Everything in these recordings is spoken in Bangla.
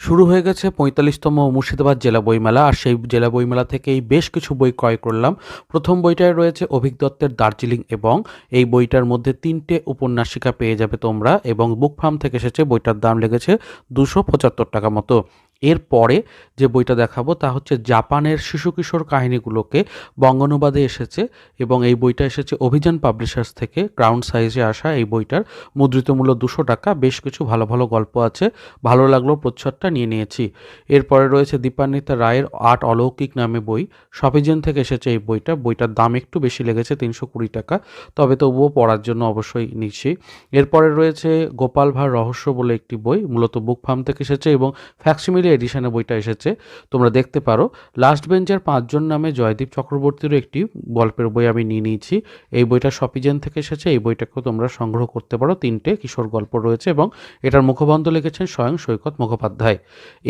শুরু হয়ে গেছে ৪৫তম মুর্শিদাবাদ জেলা বইমেলা। আর সেই জেলা বইমেলা থেকেই বেশ কিছু বই ক্রয় করলাম। প্রথম বইটায় রয়েছে অভিক দত্তের দার্জিলিং, এবং এই বইটার মধ্যে ৩টে উপন্যাসিকা পেয়ে যাবে তোমরা, এবং বুক ফার্ম থেকে এসেছে। বইটার দাম লেগেছে ২৭৫ টাকা মতো। এরপরে যে বইটা দেখাবো তা হচ্ছে জাপানের শিশু কিশোর কাহিনীগুলোকে বঙ্গানুবাদে এসেছে, এবং এই বইটা এসেছে অভিযান পাবলিশার্স থেকে। ক্রাউন সাইজে আসা এই বইটার মুদ্রিত মূল্য ২০০ টাকা। বেশ কিছু ভালো ভালো গল্প আছে, ভালো লাগলো, প্রচ্ছদটা নিয়ে নিয়েছি। এরপরে রয়েছে দীপান্বিতা রায়ের আট অলৌকিক নামে বই, সফিজেন থেকে এসেছে এই বইটা। বইটার দাম একটু বেশি লেগেছে, ৩২০ টাকা, তবে তবুও পড়ার জন্য অবশ্যই নিচ্ছি। এরপরে রয়েছে গোপাল ভাঁড় রহস্য বলে একটি বই, মূলত বুক ফার্ম থেকে এসেছে এবং ফ্যাক্সিমিলি এডিশনে বইটা এসেছে, তোমরা দেখতে পারো। লাস্ট বেঞ্চের ৫ জন নামে জয়দীপ চক্রবর্তীরও একটি গল্পের বই আমি নিয়ে নিয়েছি। এই বইটা সফিজেন থেকে এসেছে। এই বইটাকেও তোমরা সংগ্রহ করতে পারো। ৩টে কিশোর গল্প রয়েছে এবং এটার মুখবন্ধ লিখেছেন স্বয়ং সৈকত মুখোপাধ্যায়।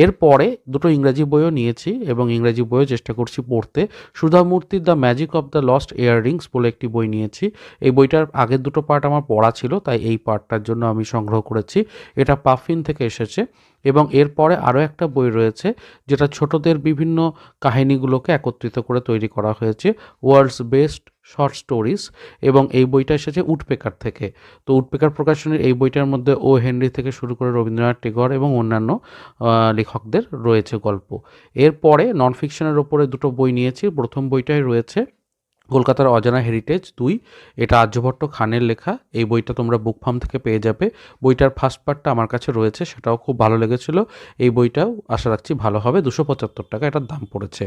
এরপরে দুটো ইংরাজি বইও নিয়েছি এবং ইংরাজি বইও চেষ্টা করছি পড়তে। সুধা মূর্তির the magic of the lost earrings বলে একটি বই নিয়েছি। এই বইটার আগের দুটো পার্ট আমার পড়া ছিল, তাই এই পার্টটার জন্য আমি সংগ্রহ করেছি। এটা পাফিন থেকে এসেছে। এবং এরপরে আরও একটা বই রয়েছে যেটা ছোটদের বিভিন্ন কাহিনীগুলোকে একত্রিত করে তৈরি করা হয়েছে, ওয়ার্ল্ডস বেস্ট শর্ট স্টোরিজ, এবং এই বইটা এসেছে উডপেকার থেকে। তো উডপেকার প্রকাশনের এই বইটার মধ্যে ও হেনরি থেকে শুরু করে রবীন্দ্রনাথ টেগর এবং অন্যান্য লেখকদের রয়েছে গল্প। এরপরে নন ফিকশনের ওপরে দুটো বই নিয়েছি। প্রথম বইটাই রয়েছে কলকাতার অজানা হেরিটেজ ২, এটা আর্যভট্ট খানের লেখা। এই বইটা তোমরা বুক ফার্ম থেকে পেয়ে যাবে। বইটার ফার্স্ট পার্টটা আমার কাছে রয়েছে, সেটাও খুব ভালো লেগেছিল। এই বইটাও আশা রাখছি ভালো হবে। ২৭৫ টাকা এটার দাম পড়েছে।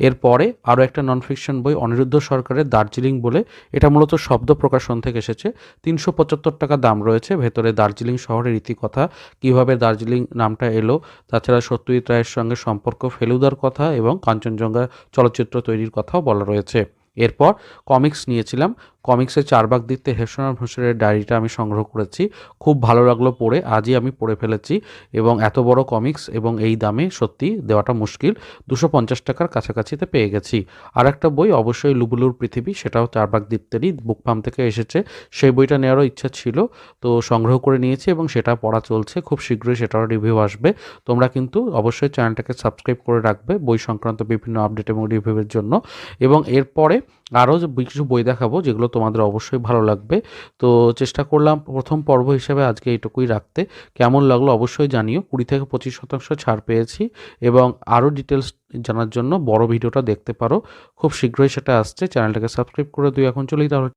এরপরে আরও একটা নন ফিকশন বই অনিরুদ্ধ সরকারের দার্জিলিং বলে, এটা মূলত শব্দ প্রকাশন থেকে এসেছে। ৩৭৫ টাকা দাম রয়েছে। ভেতরে দার্জিলিং শহরের ইতিকথা, কীভাবে দার্জিলিং নামটা এলো, তাছাড়া সত্যজিৎ রায়ের সঙ্গে সম্পর্ক, ফেলুদার কথা এবং কাঞ্চনজঙ্ঘা চলচ্চিত্র তৈরির কথাও বলা রয়েছে। এরপর কমিক্স নিয়েছিলাম। কমিক্সে চারবাগ দিতে হেমচন্দ্র ঘোষের ডায়েরিটা আমি সংগ্রহ করেছি। খুব ভালো লাগলো পড়ে, আজই আমি পড়ে ফেলেছি। এবং এত বড় কমিক্স এবং এই দামে সত্যি দেওয়াটা মুশকিল। ২৫০ টাকার কাছাকাছিতে পেয়ে গেছি। আর একটা বই অবশ্যই লুবুলুর পৃথিবী, সেটাও চারবাগ দ্বীপতেরই বুক ফার্ম থেকে এসেছে। সেই বইটা নেওয়ারও ইচ্ছা ছিল, তো সংগ্রহ করে নিয়েছি এবং সেটা পড়া চলছে। খুব শীঘ্রই সেটারও রিভিউ আসবে। তোমরা কিন্তু অবশ্যই চ্যানেলটাকে সাবস্ক্রাইব করে রাখবে বই সংক্রান্ত বিভিন্ন আপডেট এবং রিভিউয়ের জন্য। এবং এরপরে আরও কিছু বই দেখাবো যেগুলো তোমাদের অবশ্যই ভালো লাগবে। তো চেষ্টা করলাম প্রথম পর্ব হিসেবে আজকে এইটুকুই রাখতে। কেমন লাগলো অবশ্যই জানিও। ২০ থেকে ২৫% ছাড় পেয়েছি, এবং আরও ডিটেলস জানার জন্য বড় ভিডিওটা দেখতে পারো। খুব শীঘ্রই সেটা আসছে। চ্যানেলটাকে সাবস্ক্রাইব করে দিও এখন। চলেই তাহলে।